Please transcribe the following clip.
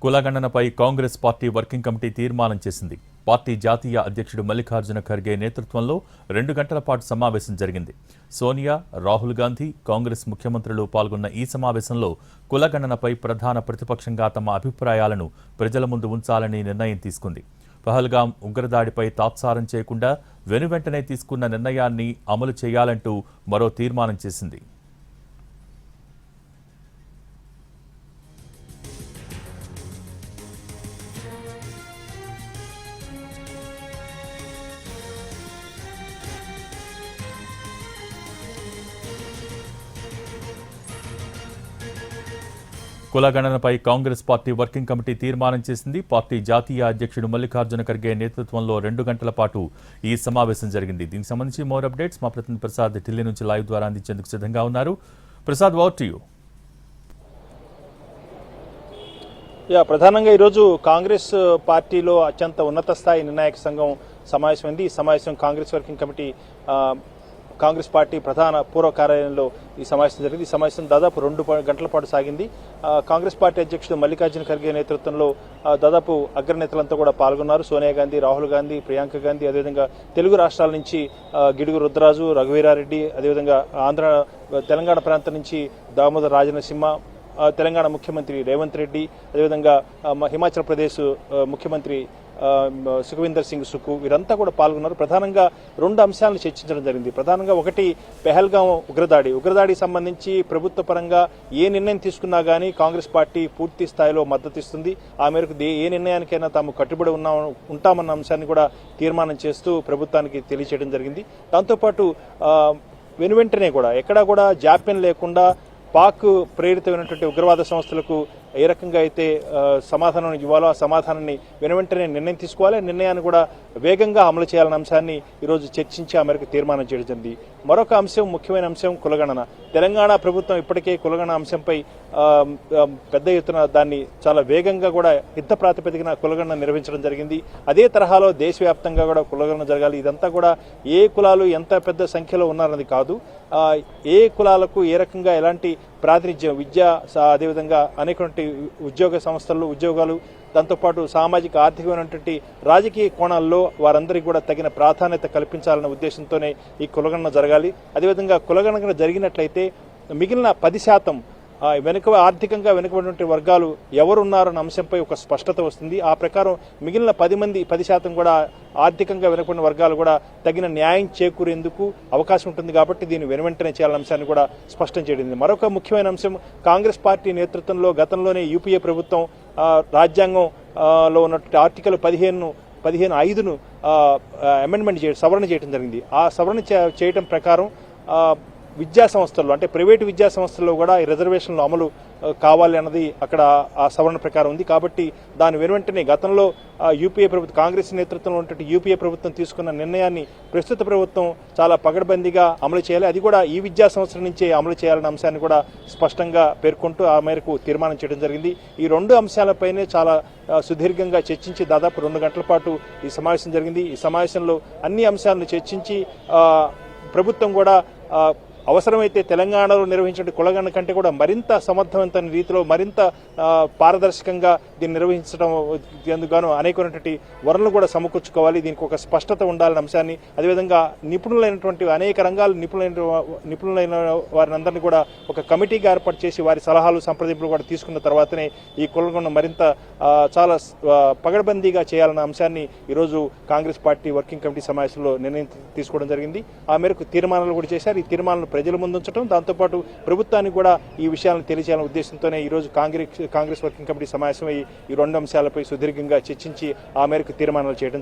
కులగణనపై Congress party working committee తీర్మానం చేసింది. Party జాతీయ అధ్యక్షుడు మల్లికార్జున ఖర్గే నేతృత్వంలో 2 గంటల పాటు సమావేశం జరిగింది. సోనియా, రాహుల్ గాంధీ, కాంగ్రెస్ ముఖ్యమంత్రులు పాల్గొన్న ఈ సమావేశంలో కులగణనపై ప్రధాన ప్రతిపక్షంగా తమ అభిప్రాయాలను ప్రజల ముందు ఉంచాలని నిర్ణయం తీసుకుంది. పహల్గాం ఉగ్రదాడిపై తాత్సారం చేయకుండా వెనువెంటనే తీసుకున్న నిర్ణయాన్ని అమలు చేయాలంటూ మరో తీర్మానం చేసింది. కులగణనపై కాంగ్రెస్ పార్టీ వర్కింగ్ కమిటీ తీర్మానం చేసింది. పార్టీ జాతీయ అధ్యక్షుడు మల్లికార్జున ఖర్గే నేతృత్వంలో 2 గంటల పాటు ఈ సమావేశం జరిగింది. దీనికి సంబంధించి మోర్ అప్డేట్స్ మా ప్రతినిధి ప్రసాద్ ఢిల్లీ నుంచి లైవ్ ద్వారా అందించేందుకు సిద్ధంగా ఉన్నారు. Prasad, over to you. ప్రధానంగా ఈరోజు కాంగ్రెస్ పార్టీలో అత్యంత ఉన్నత స్థాయి నిర్ణాయక సంఘం సమావేశమైంది. ఈ సమావేశం Congress working committee Congress party ప్రధాన పూర్వ కార్యాలయంలో ఈ సమావేశం జరిగింది. ఈ సమావేశం దాదాపు 2 గంటల పాటు సాగింది. కాంగ్రెస్ పార్టీ అధ్యక్షుడు మల్లికార్జున ఖర్గే నేతృత్వంలో దాదాపు అగ్రనేతలంతా కూడా పాల్గొన్నారు. సోనియా గాంధీ, రాహుల్ గాంధీ, ప్రియాంక గాంధీ, అదేవిధంగా తెలుగు రాష్ట్రాల నుంచి గిడుగు రుద్రరాజు, రఘువీరారెడ్డి, అదేవిధంగా తెలంగాణ ప్రాంతం నుంచి దామోదర్ రాజనరసింహ, తెలంగాణ ముఖ్యమంత్రి రేవంత్ రెడ్డి, అదేవిధంగా హిమాచల్ ప్రదేశ్ ముఖ్యమంత్రి సుఖవీందర్ సింగ్ సుక్కు, వీరంతా కూడా పాల్గొన్నారు. ప్రధానంగా 2 అంశాలను చర్చించడం జరిగింది. ప్రధానంగా ఒకటి, పెహల్గాం ఉగ్రదాడికి సంబంధించి ప్రభుత్వ పరంగా ఏ నిర్ణయం తీసుకున్నా కానీ కాంగ్రెస్ పార్టీ పూర్తి స్థాయిలో మద్దతు ఇస్తుంది. ఆ మేరకు ఏ నిర్ణయానికైనా తాము కట్టుబడి ఉంటామన్న అంశాన్ని కూడా తీర్మానం చేస్తూ ప్రభుత్వానికి తెలియజేయడం జరిగింది. దాంతోపాటు వెనువెంటనే కూడా ఎక్కడా కూడా జాప్యం లేకుండా పాక్ ప్రేరితమైనటువంటి ఉగ్రవాద సంస్థలకు ఏ రకంగా అయితే సమాధానం ఇవ్వాలో ఆ సమాధానాన్ని వెనువెంటనే నిర్ణయం తీసుకోవాలి. నిర్ణయాన్ని కూడా వేగంగా అమలు చేయాలన్న అంశాన్ని ఈరోజు చర్చించి ఆ మేరకు తీర్మానం చేయడం జరిగింది. మరొక అంశం, ముఖ్యమైన అంశం కులగణన. తెలంగాణ ప్రభుత్వం ఇప్పటికే కులగణన అంశంపై పెద్ద ఎత్తున దాన్ని చాలా వేగంగా కూడా యుద్ధ ప్రాతిపదికన కులగణన నిర్వహించడం జరిగింది. అదే తరహాలో దేశవ్యాప్తంగా కూడా కులగణన జరగాలి. ఇదంతా కూడా ఏ కులాలు ఎంత పెద్ద సంఖ్యలో ఉన్నారన్నది కాదు, ఏ కులాలకు ఏ రకంగా ఎలాంటి ప్రాతినిధ్యం, విద్య, అదేవిధంగా అనేకటువంటి ఉద్యోగ సంస్థల్లో ఉద్యోగాలు, దాంతోపాటు సామాజిక ఆర్థికమైనటువంటి రాజకీయ కోణాల్లో వారందరికీ కూడా తగిన ప్రాధాన్యత కల్పించాలన్న ఉద్దేశంతోనే ఈ కులగణన జరగాలి. అదేవిధంగా కులగణన జరిగినట్లయితే మిగిలిన 10% ఆర్థికంగా వెనుకబడినటువంటి వర్గాలు ఎవరున్నారన్న అంశంపై ఒక స్పష్టత వస్తుంది. ఆ ప్రకారం మిగిలిన 10% కూడా ఆర్థికంగా వెనుకబడిన వర్గాలు కూడా తగిన న్యాయం చేకూరేందుకు అవకాశం ఉంటుంది. కాబట్టి దీన్ని వెనువెంటనే చేయాలన్న అంశాన్ని కూడా స్పష్టం చేయడం. మరొక ముఖ్యమైన అంశం, కాంగ్రెస్ పార్టీ నేతృత్వంలో గతంలోనే యూపీఏ ప్రభుత్వం రాజ్యాంగంలో ఉన్నటువంటి ఆర్టికల్ 15(5)ను అమెండ్మెంట్ సవరణ చేయడం జరిగింది. ఆ సవరణ చేయడం ప్రకారం విద్యా సంస్థల్లో, అంటే ప్రైవేటు విద్యా సంస్థల్లో కూడా ఈ రిజర్వేషన్లు అమలు కావాలి అన్నది అక్కడ ఆ సవరణ ప్రకారం ఉంది. కాబట్టి దాని వెనువెంటనే గతంలో యూపీఏ ప్రభుత్వం, కాంగ్రెస్ నేతృత్వంలో ఉన్నటువంటి యూపీఏ ప్రభుత్వం తీసుకున్న నిర్ణయాన్ని ప్రస్తుత ప్రభుత్వం చాలా పగడ్బందీగా అమలు చేయాలి. అది కూడా ఈ విద్యా సంస్థల నుంచే అమలు చేయాలన్న అంశాన్ని కూడా స్పష్టంగా పేర్కొంటూ ఆ మేరకు తీర్మానం చేయడం జరిగింది. ఈ 2 అంశాలపైనే చాలా సుదీర్ఘంగా చర్చించి దాదాపు 2 గంటల పాటు ఈ సమావేశం జరిగింది. ఈ సమావేశంలో అన్ని అంశాలను చర్చించి ప్రభుత్వం కూడా అవసరమైతే తెలంగాణలో నిర్వహించిన కులగణన కంటే కూడా మరింత సమర్థవంతమైన రీతిలో, మరింత పారదర్శకంగా దీన్ని నిర్వహించడం ఎందుకు అనేకమైనటువంటి వనరులు కూడా సమకూర్చుకోవాలి. దీనికి ఒక స్పష్టత ఉండాలనే అంశాన్ని, అదేవిధంగా నిపుణులైనటువంటి అనేక రంగాలు నిపుణులైన వారిని కూడా ఒక కమిటీగా ఏర్పాటు చేసి వారి సలహాలు, సంప్రదింపులు కూడా తీసుకున్న తర్వాతనే ఈ కులగణన మరింత చాలా పగడ్బందీగా చేయాలన్న అంశాన్ని ఈరోజు కాంగ్రెస్ పార్టీ వర్కింగ్ కమిటీ సమావేశంలో నిర్ణయం తీసుకోవడం జరిగింది. ఆ మేరకు తీర్మానాలు కూడా చేశారు. ఈ తీర్మానాలు ప్రజల ముందు ఉంచడం, దాంతోపాటు ప్రభుత్వానికి కూడా ఈ విషయాలను తెలియజేయాలనే ఉద్దేశంతోనే ఈరోజు కాంగ్రెస్ వర్కింగ్ కమిటీ సమావేశమై ఈ 2 అంశాలపై సుదీర్ఘంగా చర్చించి ఆ మేరకు తీర్మానాలు చేయడం